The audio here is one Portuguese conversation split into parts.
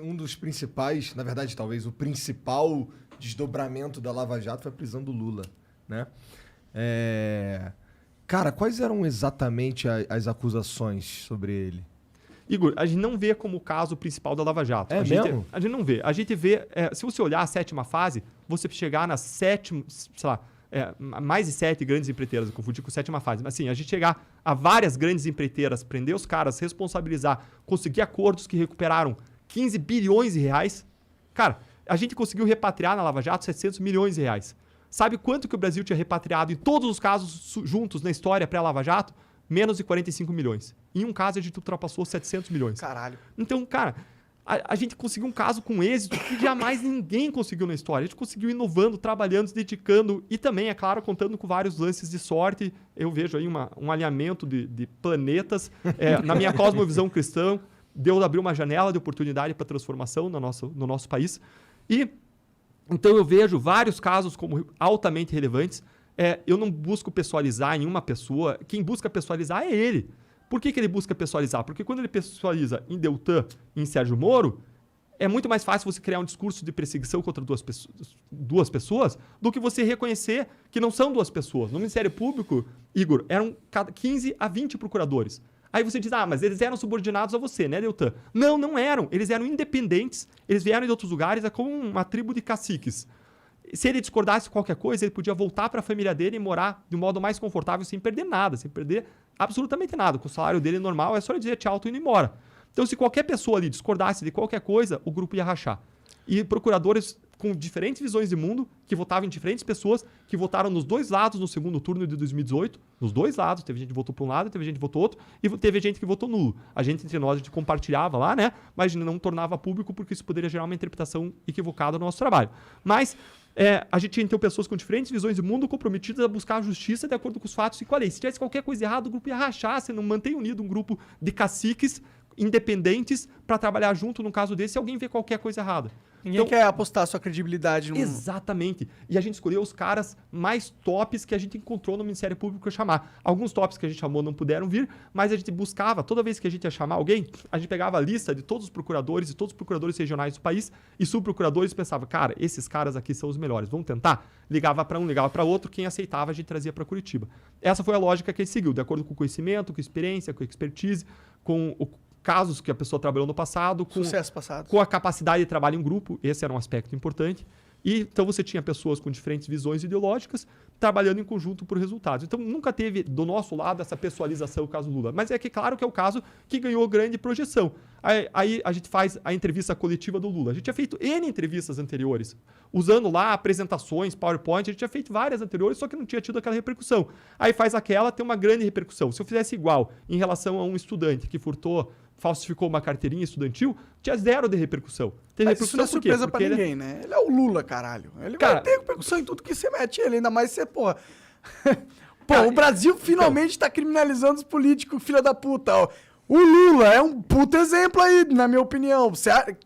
Um dos principais, na verdade, talvez o principal desdobramento da Lava Jato foi a prisão do Lula, né? Cara, quais eram exatamente as acusações sobre ele? Igor, a gente não vê como o caso principal da Lava Jato. É mesmo? A gente não vê. A gente vê, se você olhar a 7ª fase, você chegar na 7ª, sei lá, mais de 7 grandes empreiteiras, eu confundi com a 7ª fase. Mas assim, a gente chegar a várias grandes empreiteiras, prender os caras, responsabilizar, conseguir acordos que recuperaram 15 bilhões de reais. Cara, a gente conseguiu repatriar na Lava Jato 700 milhões de reais. Sabe quanto que o Brasil tinha repatriado em todos os casos juntos na história pré-Lava Jato? Menos de 45 milhões. Em um caso, a gente ultrapassou 700 milhões. Caralho. Então, cara, a gente conseguiu um caso com êxito que jamais ninguém conseguiu na história. A gente conseguiu inovando, trabalhando, se dedicando e também, é claro, contando com vários lances de sorte. Eu vejo aí um alinhamento de planetas. Na minha cosmovisão cristã, Deus abriu uma janela de oportunidade para transformação no nosso país. E então eu vejo vários casos como altamente relevantes. Eu não busco pessoalizar em uma pessoa. Quem busca pessoalizar é ele. Por que ele busca pessoalizar? Porque quando ele pessoaliza em Deltan e em Sérgio Moro, é muito mais fácil você criar um discurso de perseguição contra duas pessoas do que você reconhecer que não são duas pessoas. No Ministério Público, Igor, eram 15 a 20 procuradores. Aí você diz, mas eles eram subordinados a você, né, Deltan? Não, não eram. Eles eram independentes, eles vieram de outros lugares, como uma tribo de caciques. Se ele discordasse de qualquer coisa, ele podia voltar para a família dele e morar de um modo mais confortável, sem perder nada, sem perder absolutamente nada. Com o salário dele normal, é só ele dizer tchau, tô indo embora. Então, se qualquer pessoa ali discordasse de qualquer coisa, o grupo ia rachar. E procuradores com diferentes visões de mundo, que votavam em diferentes pessoas, que votaram nos dois lados no segundo turno de 2018. Nos dois lados. Teve gente que votou para um lado, teve gente que votou outro, e teve gente que votou nulo. A gente, entre nós, a gente compartilhava lá, né? Mas não tornava público, porque isso poderia gerar uma interpretação equivocada no nosso trabalho. Mas a gente tinha, então, pessoas com diferentes visões de mundo comprometidas a buscar a justiça de acordo com os fatos e com a lei. Se tivesse qualquer coisa errada, o grupo ia rachar. Você não mantém unido um grupo de caciques independentes para trabalhar junto num caso desse se alguém vê qualquer coisa errada. Ninguém quer apostar sua credibilidade no... Exatamente. E a gente escolheu os caras mais tops que a gente encontrou no Ministério Público para chamar. Alguns tops que a gente chamou não puderam vir, mas a gente buscava, toda vez que a gente ia chamar alguém, a gente pegava a lista de todos os procuradores e todos os procuradores regionais do país e subprocuradores e pensava, cara, esses caras aqui são os melhores, vamos tentar? Ligava para um, ligava para outro, quem aceitava a gente trazia para Curitiba. Essa foi a lógica que a gente seguiu, de acordo com o conhecimento, com a experiência, com a expertise, com casos que a pessoa trabalhou no passado, com a capacidade de trabalho em grupo, esse era um aspecto importante. E então você tinha pessoas com diferentes visões ideológicas trabalhando em conjunto por resultados. Então nunca teve do nosso lado essa pessoalização, o caso Lula. Mas é que claro que é o caso que ganhou grande projeção. Aí a gente faz a entrevista coletiva do Lula. A gente tinha feito N entrevistas anteriores, usando lá apresentações, PowerPoint, a gente tinha feito várias anteriores, só que não tinha tido aquela repercussão. Aí faz aquela, tem uma grande repercussão. Se eu fizesse igual em relação a um estudante que falsificou uma carteirinha estudantil, tinha zero de repercussão. Mas repercussão isso não é surpresa pra ninguém, né? Ele é o Lula, caralho. Ele vai ter repercussão em tudo que você mete ele, ainda mais você, porra. O Brasil finalmente tá criminalizando os políticos, filha da puta, ó. O Lula é um puto exemplo aí, na minha opinião.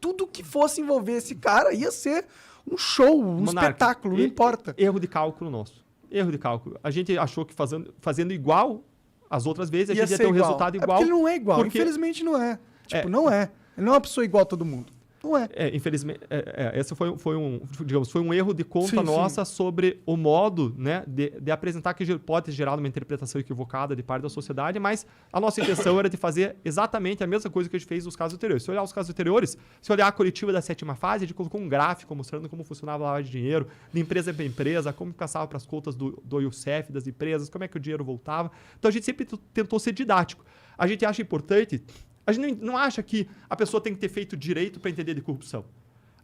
Tudo que fosse envolver esse cara ia ser um show, um espetáculo, não importa. Erro de cálculo nosso. Erro de cálculo. A gente achou que fazendo igual as outras vezes, a gente ia ter um resultado igual. Porque ele não é igual, infelizmente não é. Não é. Ele não é uma pessoa igual a todo mundo. Não é. Infelizmente, esse foi um erro de conta nossa sobre o modo, né, de apresentar, que pode ter gerado uma interpretação equivocada de parte da sociedade, mas a nossa intenção era de fazer exatamente a mesma coisa que a gente fez nos casos anteriores. Se olhar os casos anteriores, se olhar a coletiva da 7ª fase, a gente colocou um gráfico mostrando como funcionava a lavagem de dinheiro, de empresa para empresa, como passava para as contas do IOCEF, das empresas, como é que o dinheiro voltava. Então a gente sempre tentou ser didático. A gente acha importante... A gente não acha que a pessoa tem que ter feito direito para entender de corrupção.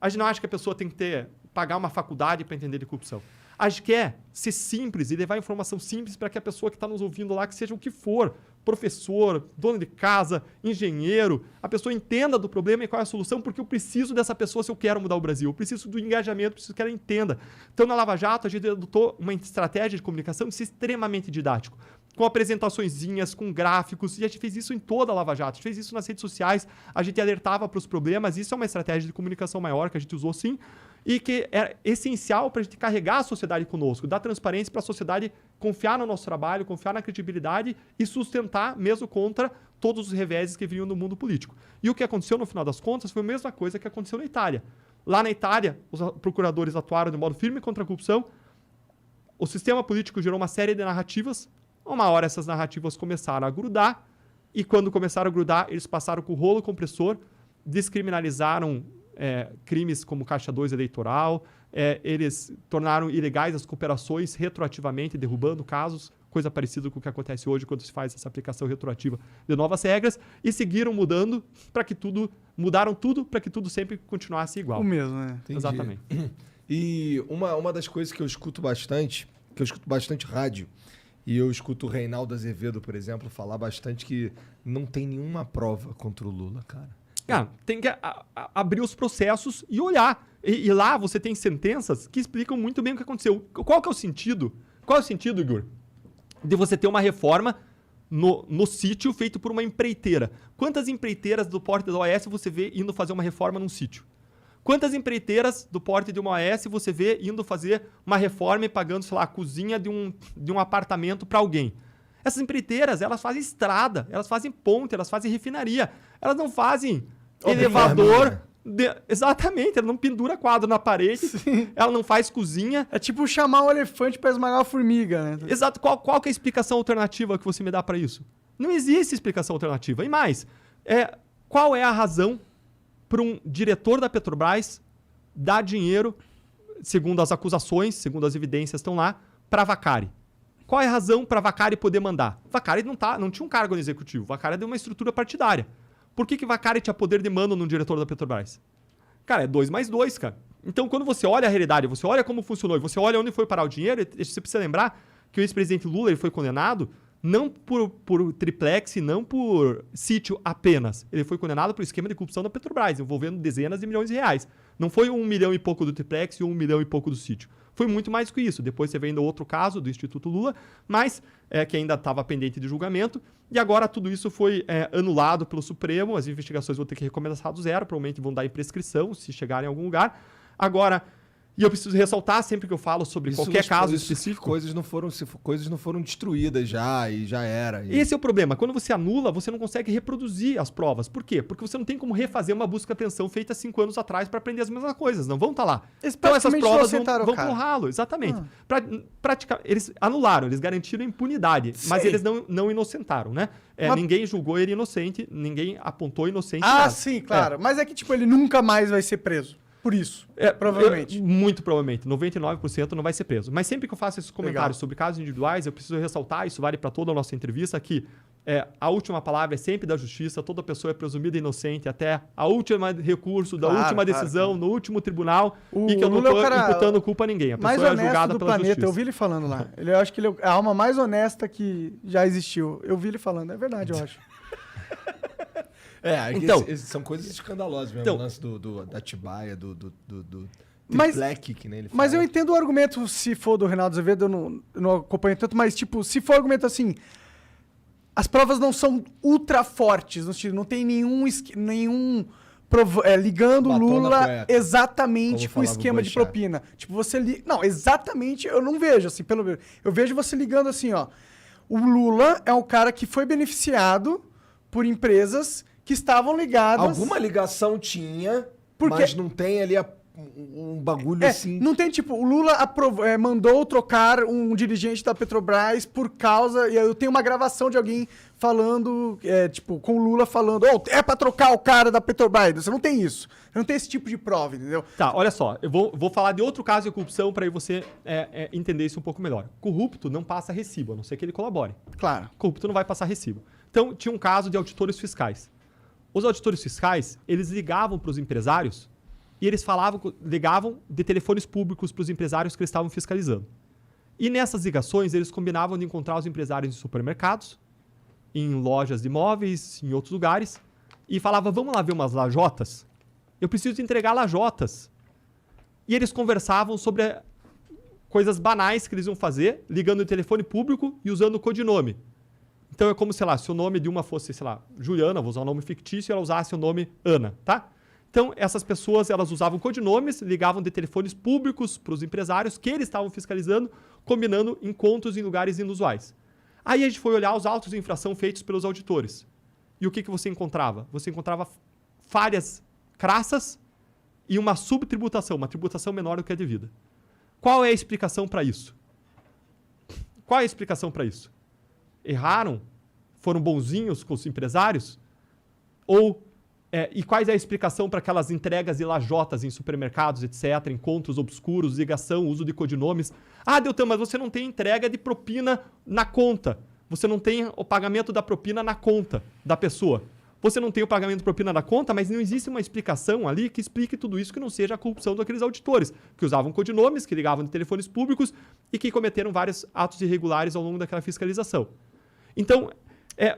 A gente não acha que a pessoa tem que pagar uma faculdade para entender de corrupção. A gente quer ser simples e levar informação simples para que a pessoa que está nos ouvindo lá, que seja o que for, professor, dono de casa, engenheiro, a pessoa entenda do problema e qual é a solução, porque eu preciso dessa pessoa se eu quero mudar o Brasil. Eu preciso do engajamento, preciso que ela entenda. Então, na Lava Jato, a gente adotou uma estratégia de comunicação de ser extremamente didático, com apresentaçõezinhas, com gráficos, e a gente fez isso em toda a Lava Jato. A gente fez isso nas redes sociais, a gente alertava para os problemas, isso é uma estratégia de comunicação maior que a gente usou sim, e que é essencial para a gente carregar a sociedade conosco, dar transparência para a sociedade confiar no nosso trabalho, confiar na credibilidade e sustentar mesmo contra todos os reveses que vinham no mundo político. E o que aconteceu, no final das contas, foi a mesma coisa que aconteceu na Itália. Lá na Itália, os procuradores atuaram de modo firme contra a corrupção, o sistema político gerou uma série de narrativas, uma hora essas narrativas começaram a grudar, e quando começaram a grudar, eles passaram com o rolo compressor, descriminalizaram crimes como Caixa 2 eleitoral, eles tornaram ilegais as cooperações retroativamente, derrubando casos, coisa parecida com o que acontece hoje quando se faz essa aplicação retroativa de novas regras, e seguiram mudando para que tudo, mudaram tudo para que tudo sempre continuasse igual. O mesmo, né? Entendi. Exatamente. E uma das coisas que eu escuto bastante rádio, e eu escuto o Reinaldo Azevedo, por exemplo, falar bastante que não tem nenhuma prova contra o Lula, cara. Tem que abrir os processos e olhar. E lá você tem sentenças que explicam muito bem o que aconteceu. Qual que é o sentido? Qual é o sentido, Igor? De você ter uma reforma no sítio feito por uma empreiteira. Quantas empreiteiras do porte da OAS você vê indo fazer uma reforma num sítio? Quantas empreiteiras do porte de uma OAS você vê indo fazer uma reforma e pagando, sei lá, a cozinha de um apartamento para alguém? Essas empreiteiras, elas fazem estrada, elas fazem ponte, elas fazem refinaria. Elas não fazem elevador. Exatamente, ela não pendura quadro na parede, ela não faz cozinha. É tipo chamar um elefante para esmagar uma formiga, né? Exato. Qual que é a explicação alternativa que você me dá para isso? Não existe explicação alternativa. E mais, qual é a razão para um diretor da Petrobras dar dinheiro, segundo as acusações, segundo as evidências estão lá, para Vaccari? Qual é a razão para Vaccari poder mandar? Vaccari não tinha um cargo no executivo, Vaccari é de uma estrutura partidária. Por que Vaccari tinha poder de mando num diretor da Petrobras? Cara, é 2 mais 2, cara. Então, quando você olha a realidade, você olha como funcionou e você olha onde foi parar o dinheiro, você precisa lembrar que o ex-presidente Lula ele foi condenado não por triplex e não por sítio apenas. Ele foi condenado por esquema de corrupção da Petrobras, envolvendo dezenas de milhões de reais. Não foi 1 milhão e pouco do triplex e 1 milhão e pouco do sítio. Foi muito mais que isso. Depois você vê ainda outro caso do Instituto Lula, mas que ainda estava pendente de julgamento. E agora tudo isso foi anulado pelo Supremo. As investigações vão ter que recomeçar do zero. Provavelmente vão dar em prescrição se chegarem em algum lugar. Agora, e eu preciso ressaltar sempre que eu falo sobre qualquer caso específico. Coisas não foram destruídas já e já era. Esse é o problema. Quando você anula, você não consegue reproduzir as provas. Por quê? Porque você não tem como refazer uma busca-apreensão feita 5 anos atrás para aprender as mesmas coisas. Não vão estar lá. Então essas provas vão pro ralo. Exatamente. Eles anularam, eles garantiram impunidade. Sim. Mas eles não inocentaram, né? Ninguém julgou ele inocente, ninguém apontou inocente. Sim, claro. Mas é que tipo ele nunca mais vai ser preso. Por isso, provavelmente. Muito provavelmente. 99% não vai ser preso. Mas sempre que eu faço esses comentários sobre casos individuais, eu preciso ressaltar, isso vale para toda a nossa entrevista, que a última palavra é sempre da justiça, toda pessoa é presumida inocente até a última recurso, da última decisão, no último tribunal, e que eu não estou imputando culpa a ninguém. A pessoa é julgada pela justiça. Eu vi ele falando lá. Eu acho que ele é a alma mais honesta que já existiu. Eu vi ele falando. É verdade, eu acho. Então, são coisas escandalosas mesmo, o lance da Atibaia, do triplec, que nem ele fala. Mas eu entendo o argumento, se for do Reinaldo Azevedo, eu não acompanho tanto, mas tipo, se for argumento assim, as provas não são ultra fortes, não tem nenhum ligando o Lula exatamente com o esquema de propina. Tipo, você Não, exatamente, eu não vejo, assim, pelo menos. Eu vejo você ligando assim, ó. O Lula é um cara que foi beneficiado por empresas que estavam ligadas... Alguma ligação tinha, mas não tem ali um bagulho assim... Não tem, tipo, o Lula mandou trocar um dirigente da Petrobras por causa... E eu tenho uma gravação de alguém falando, com o Lula falando, é pra trocar o cara da Petrobras. Você não tem isso. Você não tem esse tipo de prova, entendeu? Tá, olha só. Eu vou falar de outro caso de corrupção para aí você entender isso um pouco melhor. Corrupto não passa recibo, a não ser que ele colabore. Claro. Corrupto não vai passar recibo. Então, tinha um caso de auditores fiscais. Os auditores fiscais, eles ligavam para os empresários e eles ligavam de telefones públicos para os empresários que eles estavam fiscalizando. E nessas ligações, eles combinavam de encontrar os empresários em supermercados, em lojas de imóveis, em outros lugares, e falavam, vamos lá ver umas lajotas? Eu preciso entregar lajotas. E eles conversavam sobre coisas banais que eles iam fazer, ligando o telefone público e usando o codinome. Então é como, sei lá, se o nome de uma fosse, sei lá, Juliana, vou usar um nome fictício, ela usasse o nome Ana, tá? Então essas pessoas, elas usavam codinomes, ligavam de telefones públicos para os empresários que eles estavam fiscalizando, combinando encontros em lugares inusuais. Aí a gente foi olhar os autos de infração feitos pelos auditores. e o que você encontrava? Você encontrava falhas crassas e uma subtributação, uma tributação menor do que a devida. Qual é a explicação para isso? Qual é a explicação para isso? Erraram? Foram bonzinhos com os empresários? E qual é a explicação para aquelas entregas e lajotas em supermercados, etc., encontros obscuros, ligação, uso de codinomes? Ah, Deltan, mas você não tem entrega de propina na conta. Você não tem o pagamento da propina na conta da pessoa. Você não tem o pagamento de propina na conta, mas não existe uma explicação ali que explique tudo isso que não seja a corrupção daqueles auditores, que usavam codinomes, que ligavam de telefones públicos e que cometeram vários atos irregulares ao longo daquela fiscalização. Então,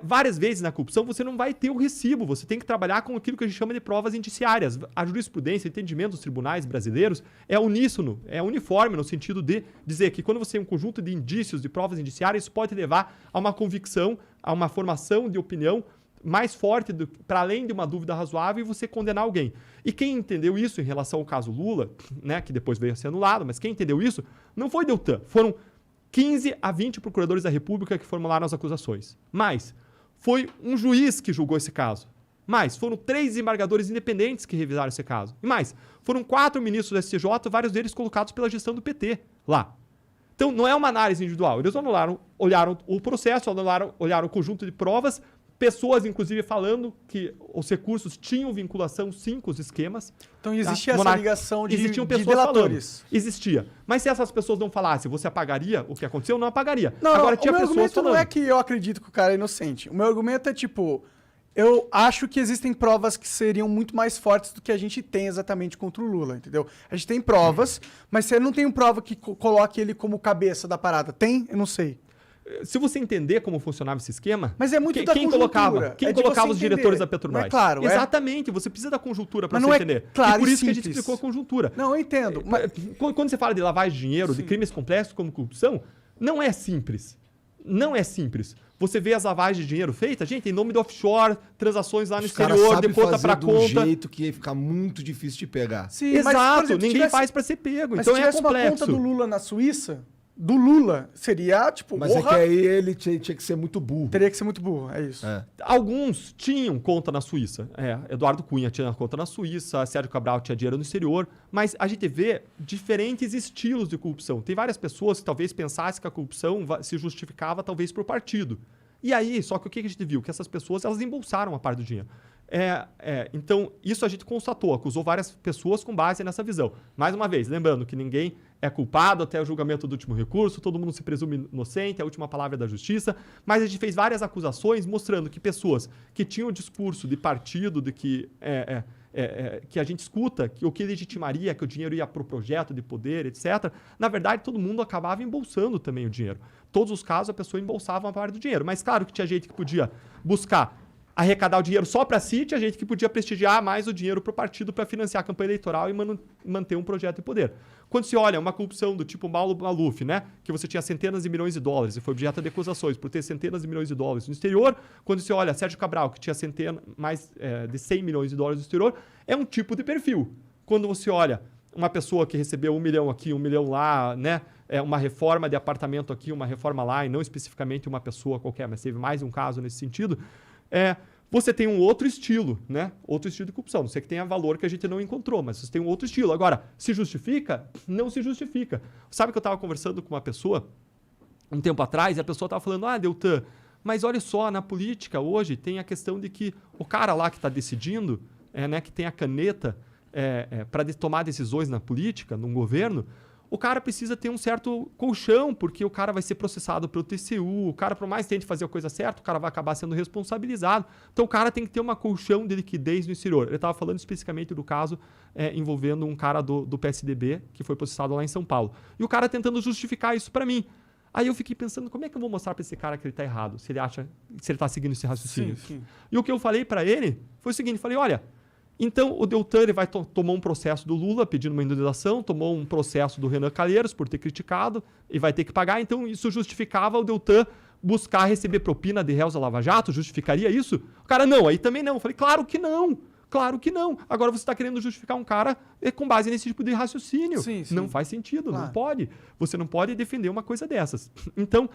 várias vezes na corrupção você não vai ter o recibo, você tem que trabalhar com aquilo que a gente chama de provas indiciárias. A jurisprudência, o entendimento dos tribunais brasileiros é uníssono, é uniforme no sentido de dizer que quando você tem um conjunto de indícios, de provas indiciárias, isso pode levar a uma convicção, a uma formação de opinião mais forte, para além de uma dúvida razoável, e você condenar alguém. E quem entendeu isso em relação ao caso Lula, né, que depois veio a ser anulado, mas quem entendeu isso não foi Deltan, foram 15 a 20 procuradores da República que formularam as acusações. Mas foi um juiz que julgou esse caso. Mais, foram 3 desembargadores independentes que revisaram esse caso. E mais, foram 4 ministros do STJ, vários deles colocados pela gestão do PT lá. Então, não é uma análise individual. Eles olharam o processo, olharam o conjunto de provas, pessoas, inclusive, falando que os recursos tinham vinculação, sim, com os esquemas. Então, existia essa ligação de existiam pessoas delatores. Falando. Existia. Mas se essas pessoas não falassem, você apagaria o que aconteceu? Não apagaria. Não, agora, tinha o meu pessoas argumento falando. não é que eu acredito que o cara é inocente. O meu argumento é, eu acho que existem provas que seriam muito mais fortes do que a gente tem exatamente contra o Lula, entendeu? A gente tem provas, mas você não tem uma prova que coloque ele como cabeça da parada. Tem? Eu não sei. Se você entender como funcionava esse esquema... Mas é muito da quem conjuntura. colocava os diretores da Petrobras? Não é claro. Exatamente. Você precisa da conjuntura para você entender. Claro, e por isso que a gente explicou a conjuntura. Não, eu entendo. Mas... Quando você fala de lavagem de dinheiro, de crimes complexos como corrupção, não é simples. Não é simples. Você vê as lavagens de dinheiro feitas, gente, em nome do offshore, transações lá no exterior, de conta para conta. De um jeito que ia ficar muito difícil de pegar. Sim, exato, mas, exemplo, ninguém faz para ser pego. Mas então se tivesse uma conta do Lula na Suíça, do Lula, seria Mas é que aí ele tinha que ser muito burro. Teria que ser muito burro, é isso. Alguns tinham conta na Suíça. Eduardo Cunha tinha conta na Suíça, Sérgio Cabral tinha dinheiro no exterior, mas a gente vê diferentes estilos de corrupção. Tem várias pessoas que talvez pensassem que a corrupção se justificava talvez por partido. E aí, só que o que a gente viu? Que essas pessoas, elas embolsaram a parte do dinheiro. Então, isso a gente constatou, acusou várias pessoas com base nessa visão. Mais uma vez, lembrando que ninguém é culpado até o julgamento do último recurso, todo mundo se presume inocente, a última palavra é da justiça, mas a gente fez várias acusações mostrando que pessoas que tinham o discurso de partido, de que a gente escuta, que o que legitimaria que o dinheiro ia para o projeto de poder, etc., na verdade, todo mundo acabava embolsando também o dinheiro. Todos os casos, a pessoa embolsava uma parte do dinheiro. Mas claro que tinha gente que podia buscar arrecadar o dinheiro só para si, tinha gente que podia prestigiar mais o dinheiro para o partido para financiar a campanha eleitoral e manter um projeto de poder. Quando se olha uma corrupção do tipo Paulo Maluf, né, que você tinha centenas de milhões de dólares e foi objeto de acusações por ter centenas de milhões de dólares no exterior, quando se olha Sérgio Cabral, que tinha mais de 100 milhões de dólares no exterior, é um tipo de perfil. Quando você olha uma pessoa que recebeu 1 milhão aqui, 1 milhão lá, né, uma reforma de apartamento aqui, uma reforma lá, e não especificamente uma pessoa qualquer, mas teve mais um caso nesse sentido, você tem um outro estilo, né? Outro estilo de corrupção. Não sei que tenha valor que a gente não encontrou, mas você tem um outro estilo. Agora, se justifica? Não se justifica. Sabe que eu estava conversando com uma pessoa um tempo atrás e a pessoa estava falando, Deltan, mas olha só, na política hoje tem a questão de que o cara lá que está decidindo, né, que tem a caneta para tomar decisões na política, num governo, o cara precisa ter um certo colchão, porque o cara vai ser processado pelo TCU, o cara, por mais que tente fazer a coisa certa, o cara vai acabar sendo responsabilizado. Então, o cara tem que ter uma colchão de liquidez no exterior. Ele estava falando especificamente do caso envolvendo um cara do PSDB, que foi processado lá em São Paulo. E o cara tentando justificar isso para mim. Aí eu fiquei pensando, como é que eu vou mostrar para esse cara que ele está errado, se ele está seguindo esse raciocínio? Sim. E o que eu falei para ele foi o seguinte, falei, olha, então o Deltan ele tomou um processo do Lula pedindo uma indenização, tomou um processo do Renan Calheiros por ter criticado e vai ter que pagar, então isso justificava o Deltan buscar receber propina de réus da Lava Jato? Justificaria isso? O cara, não, aí também não. Eu falei, claro que não. Claro que não. Agora você está querendo justificar um cara com base nesse tipo de raciocínio. Sim. Não faz sentido, claro. Não pode. Você não pode defender uma coisa dessas. Então,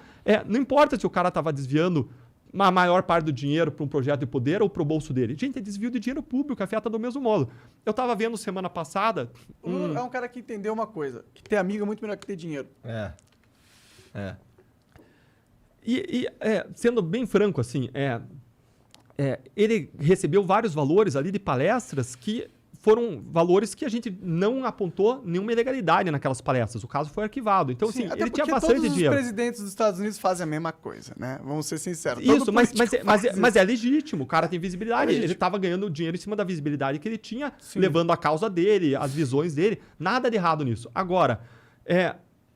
não importa se o cara estava desviando a maior parte do dinheiro para um projeto de poder ou para o bolso dele? Gente, é desvio de dinheiro público, afeta do mesmo modo. Eu estava vendo semana passada... É um cara que entendeu uma coisa, que ter amigo é muito melhor que ter dinheiro. Sendo bem franco, assim, ele recebeu vários valores ali de palestras que foram valores que a gente não apontou nenhuma ilegalidade naquelas palestras. O caso foi arquivado. Então, Sim, assim, até ele tinha porque bastante todos dinheiro. os presidentes dos Estados Unidos fazem a mesma coisa, né? Vamos ser sinceros. Isso, mas é legítimo. O cara tem visibilidade. Ele estava ganhando dinheiro em cima da visibilidade que ele tinha, levando a causa dele, as visões dele. Nada de errado nisso. Agora,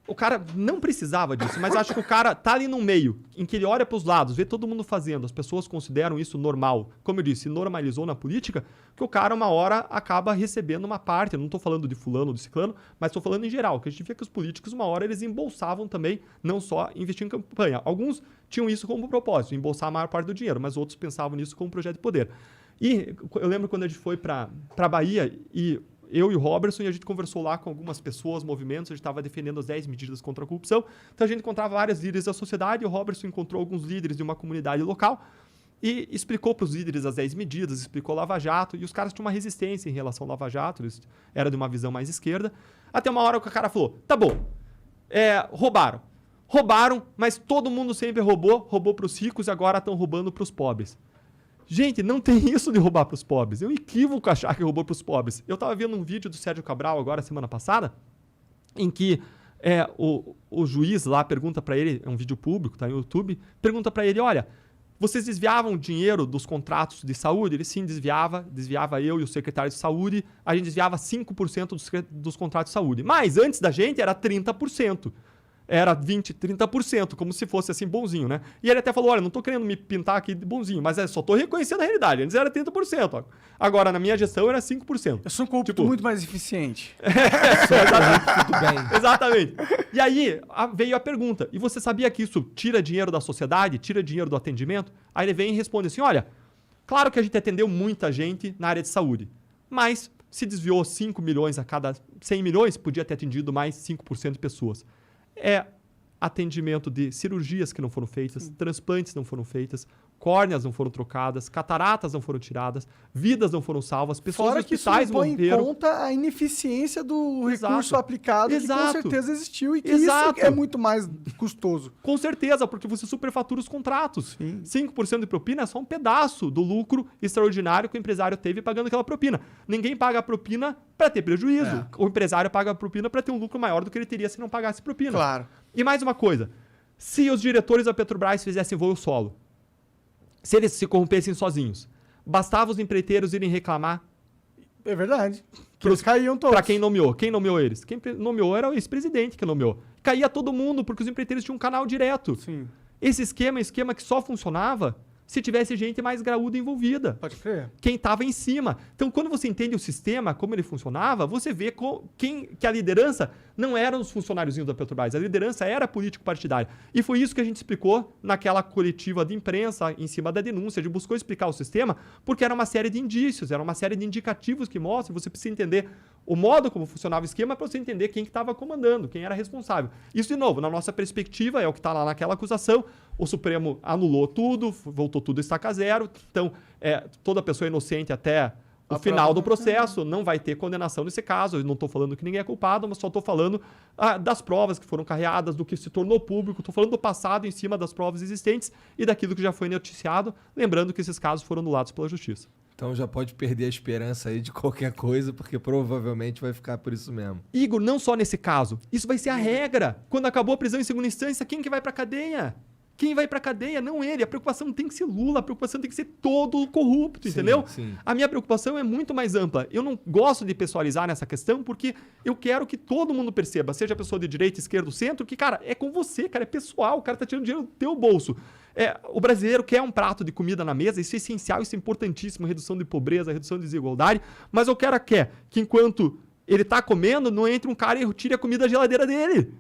o cara não precisava disso, mas acho que o cara tá ali no meio, em que ele olha para os lados, vê todo mundo fazendo, as pessoas consideram isso normal. Como eu disse, normalizou na política, que o cara uma hora acaba recebendo uma parte. Eu não estou falando de fulano ou de ciclano, mas estou falando em geral, que a gente vê que os políticos uma hora eles embolsavam também, não só investir em campanha. Alguns tinham isso como propósito, embolsar a maior parte do dinheiro, mas outros pensavam nisso como projeto de poder. E eu lembro quando a gente foi para Bahia e eu e o Robertson, e a gente conversou lá com algumas pessoas, movimentos, a gente estava defendendo as 10 medidas contra a corrupção. Então a gente encontrava vários líderes da sociedade, e o Robertson encontrou alguns líderes de uma comunidade local e explicou para os líderes as 10 medidas, explicou Lava Jato, e os caras tinham uma resistência em relação ao Lava Jato, eles era de uma visão mais esquerda. Até uma hora que o cara falou, tá bom, roubaram, mas todo mundo sempre roubou para os ricos e agora estão roubando para os pobres. Gente, não tem isso de roubar para os pobres. É um equívoco achar que roubou para os pobres. Eu estava vendo um vídeo do Sérgio Cabral agora, semana passada, em que o juiz lá pergunta para ele, é um vídeo público, tá no YouTube, pergunta para ele, olha, vocês desviavam dinheiro dos contratos de saúde? Ele sim desviava eu e o secretário de saúde, a gente desviava 5% dos contratos de saúde. Mas antes da gente era 30%. Era 20%, 30%, como se fosse assim bonzinho, né? E ele até falou, olha, não tô querendo me pintar aqui de bonzinho, mas só tô reconhecendo a realidade. Antes era 30%, ó. Agora, na minha gestão, era 5%. Eu sou um corrupto muito mais eficiente. Tudo bem. Exatamente. E aí, veio a pergunta, e você sabia que isso tira dinheiro da sociedade, tira dinheiro do atendimento? Aí ele vem e responde assim, olha, claro que a gente atendeu muita gente na área de saúde, mas se desviou 5 milhões a cada 100 milhões, podia ter atendido mais 5% de pessoas. Atendimento de cirurgias que não foram feitas, transplantes não foram feitas, córneas não foram trocadas, cataratas não foram tiradas, vidas não foram salvas, pessoas nos hospitais morreram. Fora que isso não põe em conta a ineficiência do recurso aplicado, que com certeza existiu e que isso é muito mais custoso. Com certeza, porque você superfatura os contratos. Sim. 5% de propina é só um pedaço do lucro extraordinário que o empresário teve pagando aquela propina. Ninguém paga a propina para ter prejuízo. O empresário paga a propina para ter um lucro maior do que ele teria se não pagasse propina. Claro. E mais uma coisa, se os diretores da Petrobras fizessem voo solo, se eles se corrompessem sozinhos, bastava os empreiteiros irem reclamar. É verdade. Que eles caíam todos. Para quem nomeou. Quem nomeou eles? Quem nomeou era o ex-presidente que nomeou. Caía todo mundo, porque os empreiteiros tinham um canal direto. Sim. Esse esquema é um esquema que só funcionava se tivesse gente mais graúda envolvida. Pode crer. Quem estava em cima. Então, quando você entende o sistema, como ele funcionava, você vê que a liderança não eram os funcionáriozinhos da Petrobras, a liderança era político-partidária. E foi isso que a gente explicou naquela coletiva de imprensa, em cima da denúncia. A gente buscou explicar o sistema, porque era uma série de indícios, era uma série de indicativos que mostram, você precisa entender o modo como funcionava o esquema para você entender quem que estava comandando, quem era responsável. Isso, de novo, na nossa perspectiva, é o que está lá naquela acusação. O Supremo anulou tudo, voltou tudo a estaca zero. Então, toda pessoa inocente até o final do processo não vai ter condenação nesse caso. Eu não estou falando que ninguém é culpado, mas só estou falando das provas que foram carreadas, do que se tornou público. Estou falando do passado em cima das provas existentes e daquilo que já foi noticiado. Lembrando que esses casos foram anulados pela Justiça. Então já pode perder a esperança aí de qualquer coisa, porque provavelmente vai ficar por isso mesmo. Igor, não só nesse caso. Isso vai ser a regra. Quando acabou a prisão em segunda instância, quem que vai pra cadeia? Quem vai pra cadeia? Não ele. A preocupação não tem que ser Lula, a preocupação tem que ser todo corrupto, entendeu? Sim. A minha preocupação é muito mais ampla. Eu não gosto de pessoalizar nessa questão, porque eu quero que todo mundo perceba, seja a pessoa de direita, esquerda, centro, que, cara, é com você, cara, é pessoal, o cara tá tirando dinheiro do teu bolso. O brasileiro quer um prato de comida na mesa, isso é essencial, isso é importantíssimo, redução de pobreza, redução de desigualdade, mas o cara quer que enquanto ele tá comendo, não entre um cara e tire a comida da geladeira dele.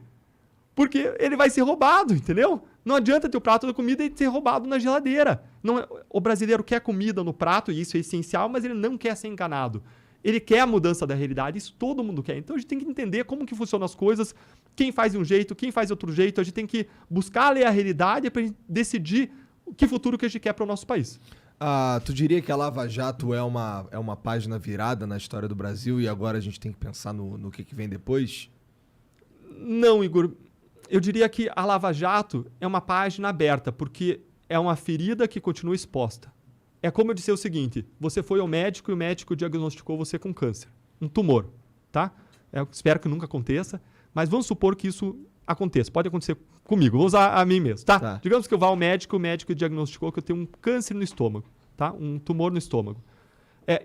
Porque ele vai ser roubado, entendeu? Não adianta ter o prato da comida e ser roubado na geladeira. O brasileiro quer comida no prato, e isso é essencial, mas ele não quer ser enganado. Ele quer a mudança da realidade, isso todo mundo quer. Então a gente tem que entender como que funcionam as coisas, quem faz de um jeito, quem faz de outro jeito. A gente tem que buscar ler a realidade para decidir que futuro que a gente quer para o nosso país. Tu diria que a Lava Jato é uma página virada na história do Brasil e agora a gente tem que pensar no que vem depois? Não, Igor. Eu diria que a Lava Jato é uma página aberta, porque é uma ferida que continua exposta. É como eu disse o seguinte, você foi ao médico e o médico diagnosticou você com câncer, um tumor, tá? Eu espero que nunca aconteça, mas vamos supor que isso aconteça. Pode acontecer comigo, vou usar a mim mesmo, tá? Digamos que eu vá ao médico, o médico diagnosticou que eu tenho um câncer no estômago, tá? Um tumor no estômago.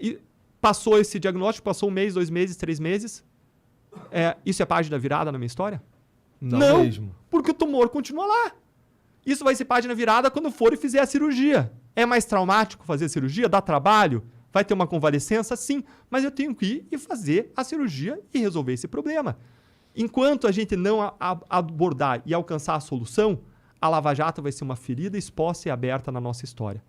E passou esse diagnóstico, passou 1 mês, 2 meses, 3 meses. Isso é página virada na minha história? Não mesmo. Porque o tumor continua lá. Isso vai ser página virada quando for e fizer a cirurgia. É mais traumático fazer a cirurgia? Dá trabalho? Vai ter uma convalescença? Sim. Mas eu tenho que ir e fazer a cirurgia e resolver esse problema. Enquanto a gente não abordar e alcançar a solução, a Lava Jato vai ser uma ferida exposta e aberta na nossa história.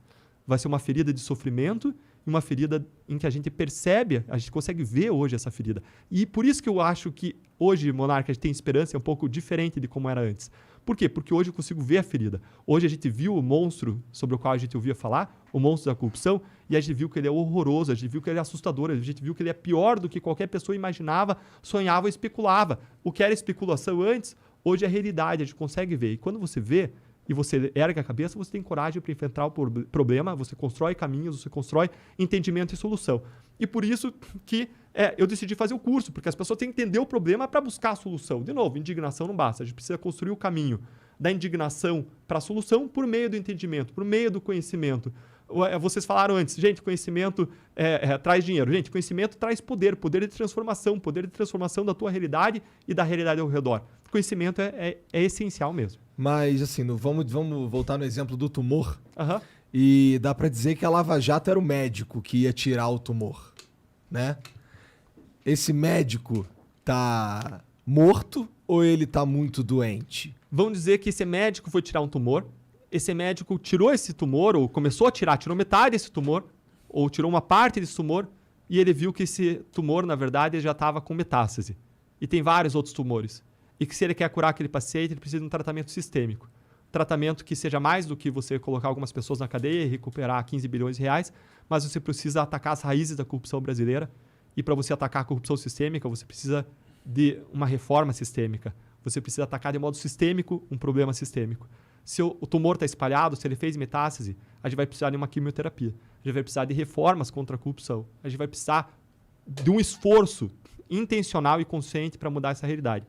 Vai ser uma ferida de sofrimento e uma ferida em que a gente percebe, a gente consegue ver hoje essa ferida. E por isso que eu acho que hoje, Monarca, a gente tem esperança, é um pouco diferente de como era antes. Por quê? Porque hoje eu consigo ver a ferida. Hoje a gente viu o monstro sobre o qual a gente ouvia falar, o monstro da corrupção, e a gente viu que ele é horroroso, a gente viu que ele é assustador, a gente viu que ele é pior do que qualquer pessoa imaginava, sonhava ou especulava. O que era especulação antes, hoje é realidade, a gente consegue ver. E quando você vê e você ergue a cabeça, você tem coragem para enfrentar o problema, você constrói caminhos, você constrói entendimento e solução. E por isso que eu decidi fazer o curso, porque as pessoas têm que entender o problema para buscar a solução. De novo, indignação não basta, a gente precisa construir o caminho da indignação para a solução por meio do entendimento, por meio do conhecimento. Vocês falaram antes, gente, conhecimento traz dinheiro. Gente, conhecimento traz poder de transformação da tua realidade e da realidade ao redor. Conhecimento é essencial mesmo. Mas, assim, vamos voltar no exemplo do tumor. Uhum. E dá pra dizer que a Lava Jato era o médico que ia tirar o tumor, né? Esse médico tá morto ou ele tá muito doente? Vamos dizer que esse médico foi tirar um tumor, esse médico tirou esse tumor, ou começou a tirar, tirou metade desse tumor, ou tirou uma parte desse tumor, e ele viu que esse tumor, na verdade, já estava com metástase. E tem vários outros tumores. E que se ele quer curar aquele paciente, ele precisa de um tratamento sistêmico. Tratamento que seja mais do que você colocar algumas pessoas na cadeia e recuperar 15 bilhões de reais, mas você precisa atacar as raízes da corrupção brasileira. E para você atacar a corrupção sistêmica, você precisa de uma reforma sistêmica. Você precisa atacar de modo sistêmico um problema sistêmico. Se o tumor está espalhado, se ele fez metástase, a gente vai precisar de uma quimioterapia. A gente vai precisar de reformas contra a corrupção. A gente vai precisar de um esforço intencional e consciente para mudar essa realidade.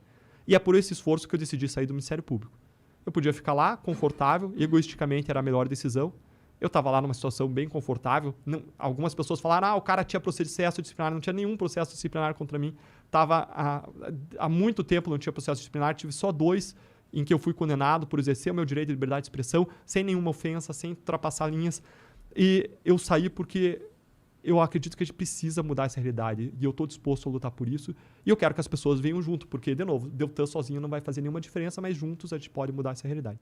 E é por esse esforço que eu decidi sair do Ministério Público. Eu podia ficar lá, confortável, egoisticamente era a melhor decisão. Eu estava lá numa situação bem confortável. Algumas pessoas falaram, o cara tinha processo disciplinar. Não tinha nenhum processo disciplinar contra mim. Há muito tempo não tinha processo disciplinar, tive só 2 em que eu fui condenado por exercer o meu direito de liberdade de expressão, sem nenhuma ofensa, sem ultrapassar linhas. E eu saí porque eu acredito que a gente precisa mudar essa realidade. E eu estou disposto a lutar por isso. E eu quero que as pessoas venham junto, porque, de novo, Deltan sozinho não vai fazer nenhuma diferença, mas juntos a gente pode mudar essa realidade.